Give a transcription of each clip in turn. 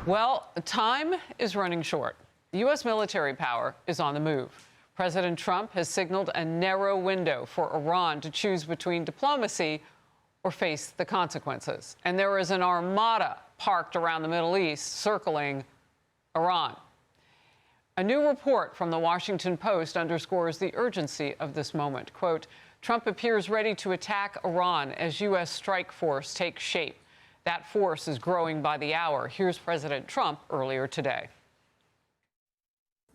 Well, time is running short. U.S. military power is on the move. President Trump has signaled a narrow window for Iran to choose between diplomacy or face the consequences. And there is an armada parked around the Middle East circling Iran. A new report from the Washington Post underscores the urgency of this moment. Quote, Trump appears ready to attack Iran as U.S. strike force takes shape. That force is growing by the hour. Here's President Trump earlier today.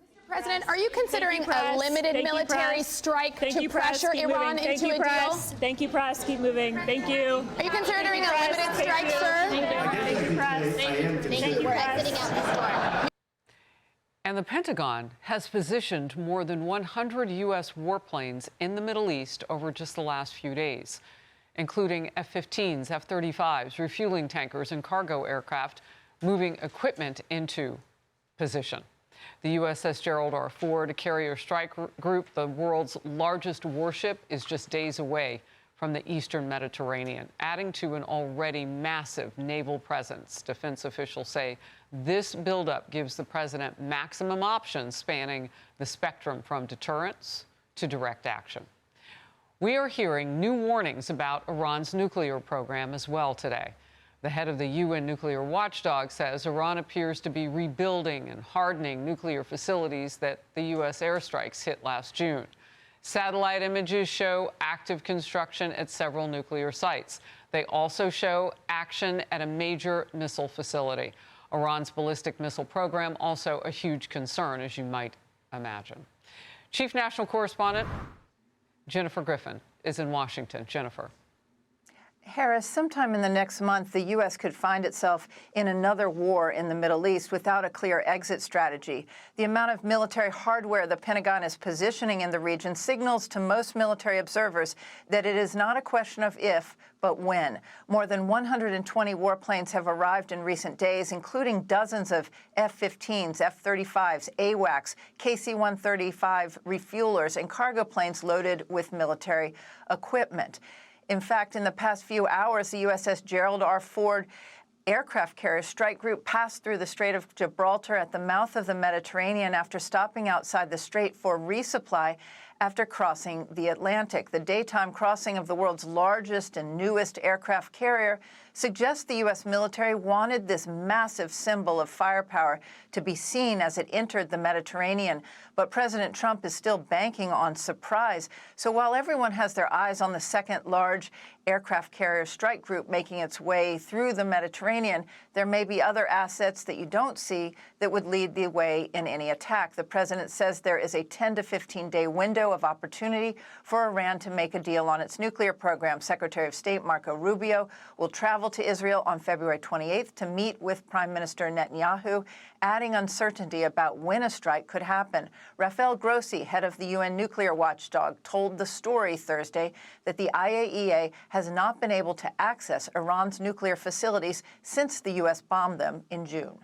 Mr. President, are you considering a limited military strike to pressure Iran into a deal? Thank you, press. Keep moving. Thank you. Are you considering a limited strike, sir? Thank you, press. Thank you. We're exiting out this door. And the Pentagon has positioned more than 100 U.S. warplanes in the Middle East over just the last few days, including F-15s, F-35s, refueling tankers, and cargo aircraft, moving equipment into position. The USS Gerald R. Ford, a carrier strike group, the world's largest warship, is just days away from the eastern Mediterranean, adding to an already massive naval presence. Defense officials say this buildup gives the president maximum options spanning the spectrum from deterrence to direct action. We are hearing new warnings about Iran's nuclear program as well today. The head of the UN nuclear watchdog says Iran appears to be rebuilding and hardening nuclear facilities that the U.S. airstrikes hit last June. Satellite images show active construction at several nuclear sites. They also show action at a major missile facility. Iran's ballistic missile program also a huge concern, as you might imagine. Chief National Correspondent Jennifer Griffin is in Washington. Jennifer. Harris, sometime in the next month, the U.S. could find itself in another war in the Middle East without a clear exit strategy. The amount of military hardware the Pentagon is positioning in the region signals to most military observers that it is not a question of if, but when. More than 120 warplanes have arrived in recent days, including dozens of F-15s, F-35s, AWACS, KC-135 refuelers, and cargo planes loaded with military equipment. In fact, in the past few hours, the USS Gerald R. Ford aircraft carrier strike group passed through the Strait of Gibraltar at the mouth of the Mediterranean after stopping outside the strait for resupply after crossing the Atlantic. The daytime crossing of the world's largest and newest aircraft carrier suggests the U.S. military wanted this massive symbol of firepower to be seen as it entered the Mediterranean. But President Trump is still banking on surprise. So while everyone has their eyes on the second large aircraft carrier strike group making its way through the Mediterranean, there may be other assets that you don't see that would lead the way in any attack. The president says there is a 10 to 15-day window of opportunity for Iran to make a deal on its nuclear program. Secretary of State Marco Rubio will travel to Israel on February 28th to meet with Prime Minister Netanyahu, adding uncertainty about when a strike could happen. Rafael Grossi, head of the UN nuclear watchdog, told The Story Thursday that the IAEA has not been able to access Iran's nuclear facilities since the U.S. bombed them in June.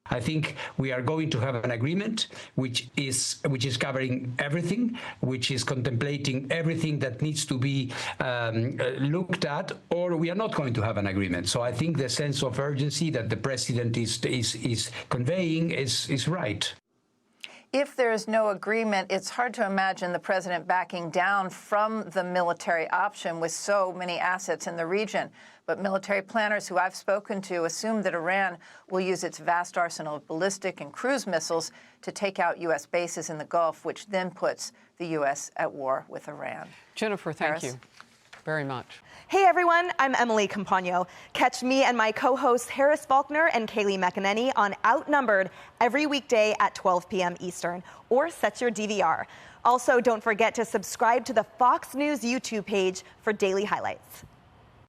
I think we are going to have an agreement which is covering everything, which is contemplating everything that needs to be looked at, or we are not going to have an agreement. So I think the sense of urgency that the president is conveying is right. If there is no agreement, it's hard to imagine the president backing down from the military option with so many assets in the region. But military planners who I've spoken to assume that Iran will use its vast arsenal of ballistic and cruise missiles to take out U.S. bases in the Gulf, which then puts the U.S. at war with Iran. Jennifer, thank you very much. Hey everyone, I'm Emily Campagno. Catch me and my co-hosts Harris Faulkner and Kayleigh McEnany on Outnumbered every weekday at 12 p.m. Eastern, or set your DVR. Also, don't forget to subscribe to the Fox News YouTube page for daily highlights.